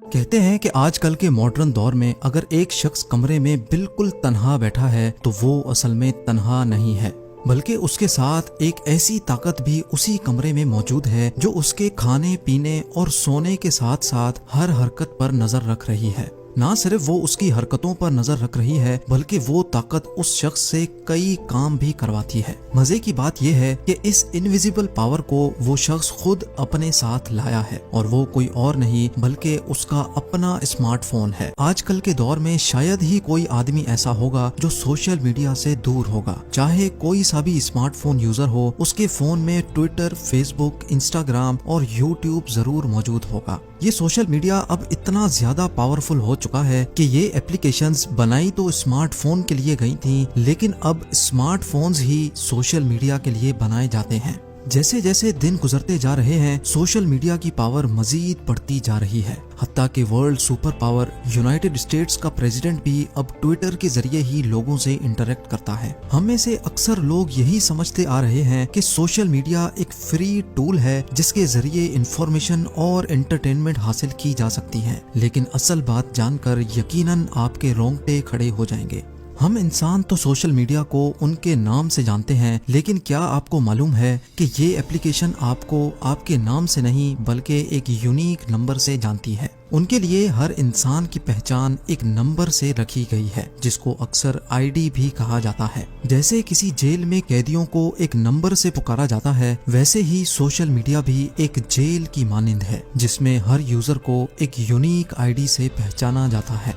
कहते हैं कि आजकल के मॉडर्न दौर में अगर एक शख्स कमरे में बिल्कुल तन्हा बैठा है तो वो असल में तन्हा नहीं है, बल्कि उसके साथ एक ऐसी ताकत भी उसी कमरे में मौजूद है जो उसके खाने पीने और सोने के साथ साथ हर हरकत पर नजर रख रही है। ना सिर्फ वो उसकी हरकतों पर नजर रख रही है बल्कि वो ताकत उस शख्स से कई काम भी करवाती है। मजे की बात यह है कि इस इनविजिबल पावर को वो शख्स खुद अपने साथ लाया है और वो कोई और नहीं बल्कि उसका अपना स्मार्टफोन है। आजकल के दौर में शायद ही कोई आदमी ऐसा होगा जो सोशल मीडिया से दूर होगा। चाहे कोई सा भी स्मार्टफोन यूजर हो, उसके फोन में ट्विटर, फेसबुक, इंस्टाग्राम और यूट्यूब जरूर मौजूद होगा। ये सोशल मीडिया अब इतना ज्यादा पावरफुल हो चुका है कि ये एप्लीकेशंस बनाई तो स्मार्टफोन के लिए गई थी, लेकिन अब स्मार्टफोन्स ही सोशल मीडिया के लिए बनाए जाते हैं। जैसे जैसे दिन गुजरते जा रहे हैं, सोशल मीडिया की पावर मजीद बढ़ती जा रही है। हत्ता कि world super power United states का प्रेसिडेंट भी अब ट्विटर के जरिए ही लोगों से इंटरेक्ट करता है। हम में से अक्सर लोग यही समझते आ रहे हैं कि सोशल मीडिया एक फ्री टूल है जिसके जरिए इंफॉर्मेशन और एंटरटेनमेंट हासिल की जा सकती है, लेकिन असल बात जानकर यकीनन आपके रोंगटे खड़े हो जाएंगे। हम इंसान तो सोशल मीडिया को उनके नाम से जानते हैं, लेकिन क्या आपको मालूम है कि ये एप्लीकेशन आपको आपके नाम से नहीं बल्कि एक यूनिक नंबर से जानती है। उनके लिए हर इंसान की पहचान एक नंबर से रखी गई है जिसको अक्सर आईडी भी कहा जाता है। जैसे किसी जेल में कैदियों को एक नंबर से पुकारा जाता है, वैसे ही सोशल मीडिया भी एक जेल की मानिंद है जिसमें हर यूजर को एक यूनिक आईडी से पहचाना जाता है।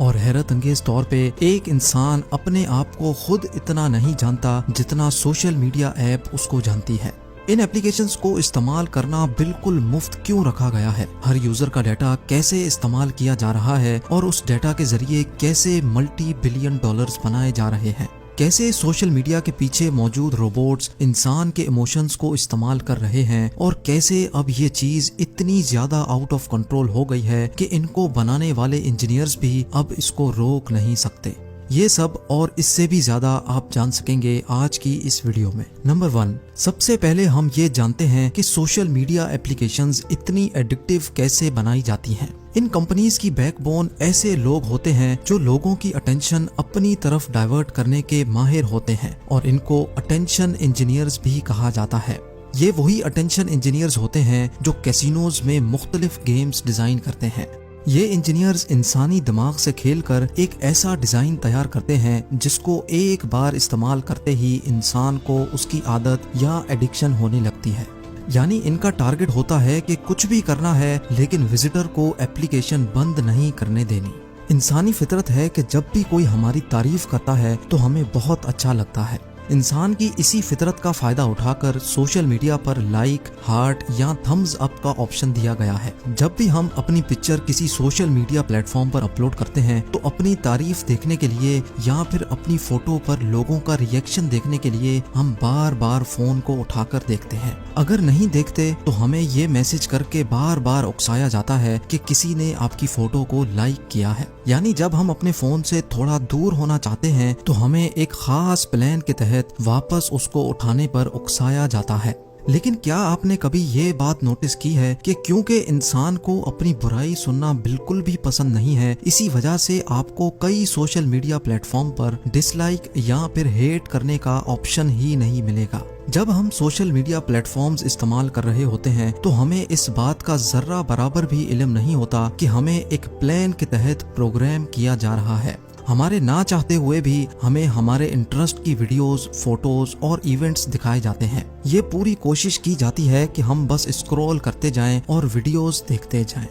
और हैरत अंगेज तौर पे एक इंसान अपने आप को खुद इतना नहीं जानता जितना सोशल मीडिया ऐप उसको जानती है। इन एप्लीकेशंस को इस्तेमाल करना बिल्कुल मुफ्त क्यों रखा गया है? हर यूजर का डाटा कैसे इस्तेमाल किया जा रहा है और उस डाटा के जरिए कैसे मल्टी बिलियन डॉलर्स बनाए जा रहे हैं? कैसे सोशल मीडिया के पीछे मौजूद रोबोट्स इंसान के इमोशंस को इस्तेमाल कर रहे हैं और कैसे अब ये चीज इतनी ज्यादा आउट ऑफ कंट्रोल हो गई है कि इनको बनाने वाले इंजीनियर्स भी अब इसको रोक नहीं सकते। ये सब और इससे भी ज्यादा आप जान सकेंगे आज की इस वीडियो में। नंबर 1, सबसे पहले हम ये जानते हैं कि सोशल मीडिया एप्लीकेशंस इतनी एडिक्टिव कैसे बनाई जाती हैं। इन कंपनीज की बैकबोन ऐसे लोग होते हैं जो लोगों की अटेंशन अपनी तरफ डाइवर्ट करने के माहिर होते हैं और इनको अटेंशन इंजीनियर्स भी कहा जाता है। ये वही अटेंशन इंजीनियर्स होते हैं जो कैसीनोज में मुख्तलिफ गेम्स डिजाइन करते हैं। ये इंजीनियर्स इंसानी दिमाग से खेलकर एक ऐसा डिजाइन तैयार करते हैं जिसको एक बार इस्तेमाल करते ही इंसान को उसकी आदत या एडिक्शन होने लगती है। यानी इनका टारगेट होता है कि कुछ भी करना है लेकिन विजिटर को एप्लीकेशन बंद नहीं करने देनी। इंसानी फितरत है कि जब भी कोई हमारी तारीफ करता है तो हमें बहुत अच्छा लगता है। इंसान की इसी फितरत का फायदा उठाकर सोशल मीडिया पर लाइक, हार्ट या थम्स अप का ऑप्शन दिया गया है। जब भी हम अपनी पिक्चर किसी सोशल मीडिया प्लेटफॉर्म पर अपलोड करते हैं तो अपनी तारीफ देखने के लिए या फिर अपनी फोटो पर लोगों का रिएक्शन देखने के लिए हम बार बार फोन को उठाकर देखते हैं। अगर नहीं देखते तो हमें ये मैसेज करके बार बार उकसाया जाता है कि किसी ने आपकी फोटो को लाइक किया है। यानी जब हम अपने फोन से थोड़ा दूर होना चाहते हैं तो हमें एक खास प्लान के तहत वापस उसको उठाने पर उकसाया जाता है। लेकिन क्या आपने कभी ये बात नोटिस की है कि क्योंकि इंसान को अपनी बुराई सुनना बिल्कुल भी पसंद नहीं है, इसी वजह से आपको कई सोशल मीडिया प्लेटफॉर्म पर डिसलाइक या फिर हेट करने का ऑप्शन ही नहीं मिलेगा। जब हम सोशल मीडिया प्लेटफॉर्म्स इस्तेमाल कर रहे होते हैं तो हमें इस बात का जर्रा बराबर भी इल्म नहीं होता कि हमें एक प्लान के तहत प्रोग्राम किया जा रहा है। हमारे ना चाहते हुए भी हमें हमारे इंटरेस्ट की वीडियोस, फोटोज और इवेंट्स दिखाए जाते हैं। ये पूरी कोशिश की जाती है कि हम बस स्क्रॉल करते जाएं और वीडियोस देखते जाएं।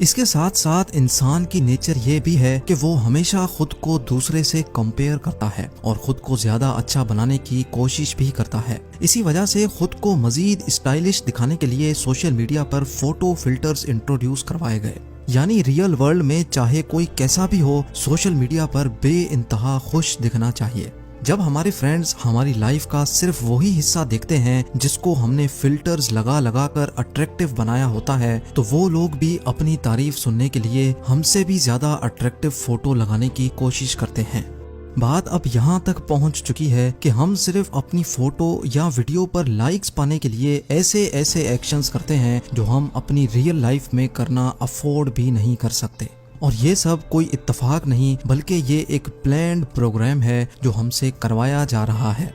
इसके साथ साथ इंसान की नेचर ये भी है कि वो हमेशा खुद को दूसरे से कंपेयर करता है और खुद को ज्यादा अच्छा बनाने की कोशिश भी करता है। इसी वजह से खुद को मजीद स्टाइलिश दिखाने के लिए सोशल मीडिया पर फोटो फिल्टर्स इंट्रोड्यूस करवाए गए। यानी रियल वर्ल्ड में चाहे कोई कैसा भी हो, सोशल मीडिया पर बेइंतहा खुश दिखना चाहिए। जब हमारे फ्रेंड्स हमारी लाइफ का सिर्फ वही हिस्सा देखते हैं जिसको हमने फिल्टर्स लगा लगा कर अट्रैक्टिव बनाया होता है, तो वो लोग भी अपनी तारीफ सुनने के लिए हमसे भी ज्यादा अट्रैक्टिव फोटो लगाने की कोशिश करते हैं। बात अब यहाँ तक पहुँच चुकी है कि हम सिर्फ अपनी फोटो या वीडियो पर लाइक्स पाने के लिए ऐसे ऐसे एक्शंस करते हैं जो हम अपनी रियल लाइफ में करना अफोर्ड भी नहीं कर सकते। और ये सब कोई इत्तेफाक नहीं, बल्कि ये एक प्लान्ड प्रोग्राम है जो हमसे करवाया जा रहा है।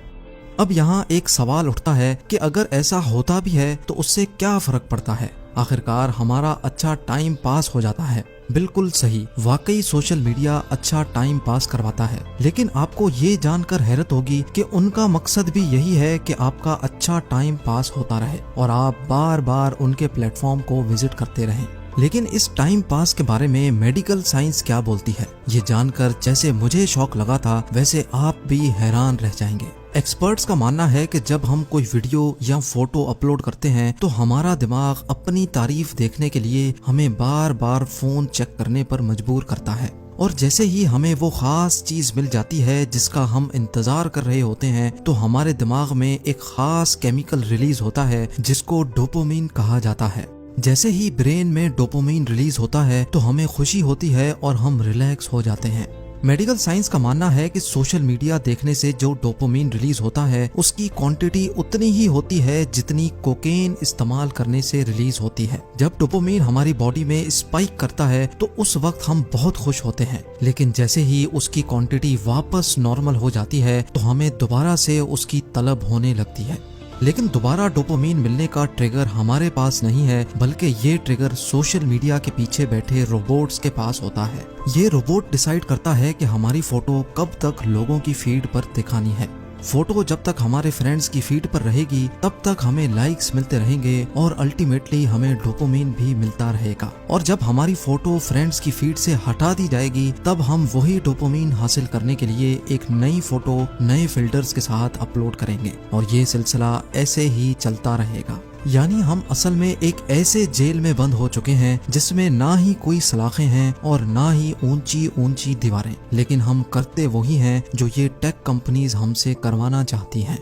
अब यहाँ एक सवाल उठता है कि अगर ऐसा होता भी है तो उससे क्या फर्क पड़ता है, आखिरकार हमारा अच्छा टाइम पास हो जाता है। बिल्कुल सही, वाकई सोशल मीडिया अच्छा टाइम पास करवाता है, लेकिन आपको ये जानकर हैरत होगी कि उनका मकसद भी यही है कि आपका अच्छा टाइम पास होता रहे और आप बार बार उनके प्लेटफॉर्म को विजिट करते रहें। लेकिन इस टाइम पास के बारे में मेडिकल साइंस क्या बोलती है, ये जानकर जैसे मुझे शौक लगा था वैसे आप भी हैरान रह जाएंगे। एक्सपर्ट्स का मानना है कि जब हम कोई वीडियो या फोटो अपलोड करते हैं तो हमारा दिमाग अपनी तारीफ देखने के लिए हमें बार बार फोन चेक करने पर मजबूर करता है, और जैसे ही हमें वो खास चीज मिल जाती है जिसका हम इंतजार कर रहे होते हैं तो हमारे दिमाग में एक खास केमिकल रिलीज होता है जिसको डोपामिन कहा जाता है। जैसे ही ब्रेन में डोपामिन रिलीज होता है तो हमें खुशी होती है और हम रिलैक्स हो जाते हैं। मेडिकल साइंस का मानना है कि सोशल मीडिया देखने से जो डोपामिन रिलीज होता है उसकी क्वांटिटी उतनी ही होती है जितनी कोकेन इस्तेमाल करने से रिलीज होती है। जब डोपामिन हमारी बॉडी में स्पाइक करता है तो उस वक्त हम बहुत खुश होते हैं, लेकिन जैसे ही उसकी क्वांटिटी वापस नॉर्मल हो जाती है तो हमें दोबारा से उसकी तलब होने लगती है। लेकिन दोबारा डोपामिन मिलने का ट्रिगर हमारे पास नहीं है, बल्कि ये ट्रिगर सोशल मीडिया के पीछे बैठे रोबोट्स के पास होता है। ये रोबोट डिसाइड करता है कि हमारी फोटो कब तक लोगों की फीड पर दिखानी है। फोटो जब तक हमारे फ्रेंड्स की फीड पर रहेगी तब तक हमें लाइक्स मिलते रहेंगे और अल्टीमेटली हमें डोपामिन भी मिलता रहेगा, और जब हमारी फोटो फ्रेंड्स की फीड से हटा दी जाएगी तब हम वही डोपामिन हासिल करने के लिए एक नई फोटो नए फिल्टर्स के साथ अपलोड करेंगे, और ये सिलसिला ऐसे ही चलता रहेगा। यानी हम असल में एक ऐसे जेल में बंद हो चुके हैं जिसमें ना ही कोई सलाखें हैं और ना ही ऊंची ऊंची दीवारें, लेकिन हम करते वही हैं जो ये टेक कंपनीज हमसे करवाना चाहती हैं।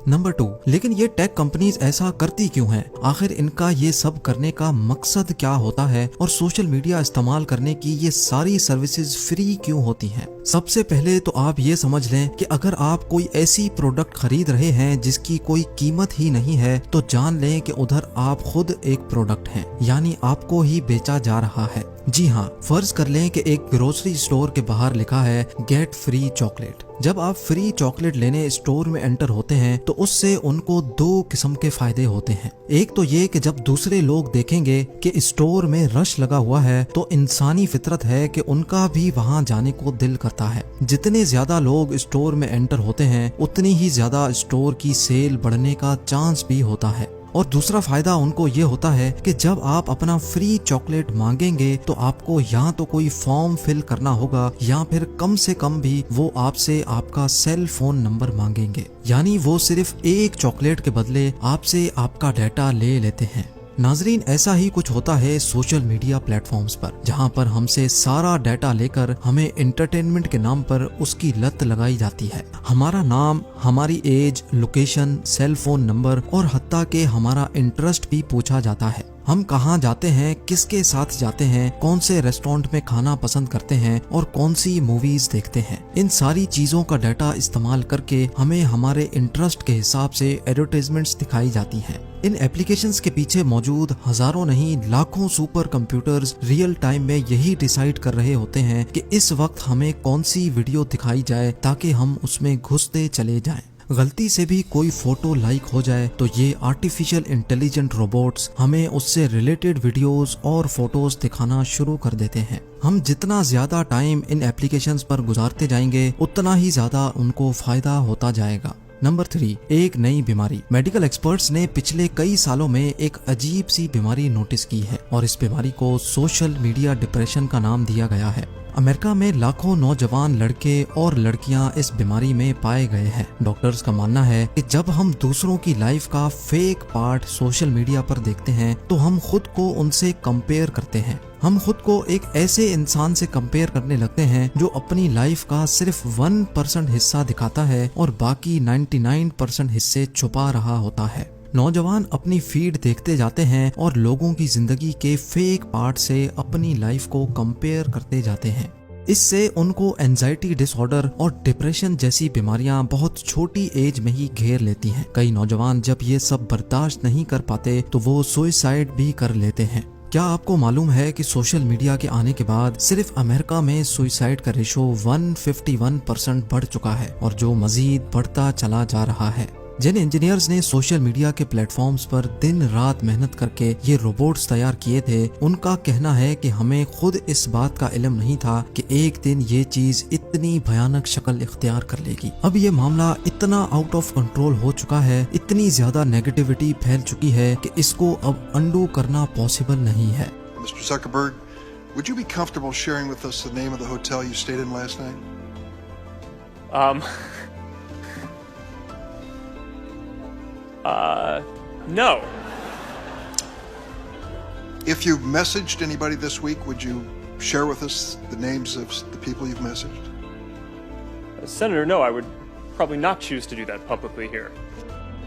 नंबर 2, लेकिन ये टेक कंपनीज ऐसा करती क्यों हैं? आखिर इनका ये सब करने का मकसद क्या होता है और सोशल मीडिया इस्तेमाल करने की ये सारी सर्विसेज फ्री क्यों होती हैं? सबसे पहले तो आप ये समझ लें कि अगर आप कोई ऐसी प्रोडक्ट खरीद रहे हैं जिसकी कोई कीमत ही नहीं है तो जान लें कि उधर आप खुद एक प्रोडक्ट हैं, यानी आपको ही बेचा जा रहा है। जी हाँ, फर्ज कर लें कि एक ग्रोसरी स्टोर के बाहर लिखा है गेट फ्री चॉकलेट। जब आप फ्री चॉकलेट लेने स्टोर में एंटर होते हैं तो उससे उनको 2 किस्म के फायदे होते हैं। एक तो ये कि जब दूसरे लोग देखेंगे कि स्टोर में रश लगा हुआ है तो इंसानी फितरत है कि उनका भी वहां जाने को दिल करता है। जितने ज्यादा लोग स्टोर में एंटर होते हैं उतनी ही ज्यादा स्टोर की सेल बढ़ने का चांस भी होता है। और दूसरा फायदा उनको ये होता है कि जब आप अपना फ्री चॉकलेट मांगेंगे तो आपको या तो कोई फॉर्म फिल करना होगा या फिर कम से कम भी वो आपसे आपका सेल फोन नंबर मांगेंगे, यानी वो सिर्फ एक चॉकलेट के बदले आपसे आपका डाटा ले लेते हैं। नाजरीन, ऐसा ही कुछ होता है सोशल मीडिया प्लेटफॉर्म्स पर, जहां पर हमसे सारा डाटा लेकर हमें एंटरटेनमेंट के नाम पर उसकी लत लगाई जाती है। हमारा नाम, हमारी age, location, cell phone number और हत्ता के हमारा इंटरेस्ट भी पूछा जाता है। हम कहाँ जाते हैं, किसके साथ जाते हैं, कौन से रेस्टोरेंट में खाना पसंद करते हैं और कौन सी मूवीज देखते हैं, इन सारी चीजों का डाटा इस्तेमाल करके हमें हमारे इंटरेस्ट के हिसाब से एडवर्टाइजमेंट्स दिखाई जाती हैं। इन एप्लीकेशंस के पीछे मौजूद हजारों नहीं लाखों सुपर कंप्यूटर्स रियल टाइम में यही डिसाइड कर रहे होते हैं कि इस वक्त हमें कौन सी वीडियो दिखाई जाए ताकि हम उसमें घुसते चले जाएं। गलती से भी कोई फोटो लाइक हो जाए तो ये आर्टिफिशियल इंटेलिजेंट रोबोट्स हमें उससे रिलेटेड वीडियोस और फोटोज दिखाना शुरू कर देते हैं। हम जितना ज्यादा टाइम इन एप्लीकेशंस पर गुजारते जाएंगे उतना ही ज्यादा उनको फायदा होता जाएगा। नंबर 3, एक नई बीमारी। मेडिकल एक्सपर्ट्स ने पिछले कई सालों में एक अजीब सी बीमारी नोटिस की है और इस बीमारी को सोशल मीडिया डिप्रेशन का नाम दिया गया है। अमेरिका में लाखों नौजवान लड़के और लड़कियां इस बीमारी में पाए गए हैं। डॉक्टर्स का मानना है कि जब हम दूसरों की लाइफ का फेक पार्ट सोशल मीडिया पर देखते हैं तो हम खुद को उनसे कंपेयर करते हैं। हम खुद को एक ऐसे इंसान से कंपेयर करने लगते हैं जो अपनी लाइफ का सिर्फ 1% हिस्सा दिखाता है और बाकी 99% हिस्से छुपा रहा होता है। नौजवान अपनी फीड देखते जाते हैं और लोगों की जिंदगी के फेक पार्ट से अपनी लाइफ को कंपेयर करते जाते हैं। इससे उनको एंजाइटी डिसऑर्डर और डिप्रेशन जैसी बीमारियां बहुत छोटी एज में ही घेर लेती हैं। कई नौजवान जब ये सब बर्दाश्त नहीं कर पाते तो वो सुसाइड भी कर लेते हैं। क्या आपको मालूम है कि सोशल मीडिया के आने के बाद सिर्फ अमेरिका में सुसाइड का रेशो 151% बढ़ चुका है और जो मजीद बढ़ता चला जा रहा है। जिन इंजीनियर्स ने सोशल मीडिया के प्लेटफॉर्म्स पर दिन रात मेहनत करके ये रोबोट्स तैयार किए थे, उनका कहना है कि हमें खुद इस बात का इल्म नहीं था कि एक दिन ये चीज इतनी भयानक शक्ल इख्तियार कर लेगी। अब ये मामला इतना आउट ऑफ कंट्रोल हो चुका है, इतनी ज्यादा नेगेटिविटी फैल चुकी है कि इसको अब अंडू करना पॉसिबल नहीं है। Mr. Zuckerberg, would you be comfortable sharing with us the name of the hotel you stayed in last night? No. If you've messaged anybody this week, would you share with us the names of the people you've messaged? Senator, no, I would probably not choose to do that publicly here.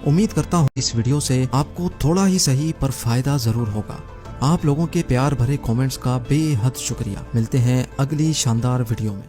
उम्मीद करता हूँ इस video से आपको थोड़ा ही सही पर फायदा जरूर होगा। आप लोगों के प्यार भरे कमेंट्स का बेहद शुक्रिया। मिलते हैं अगली शानदार वीडियो में।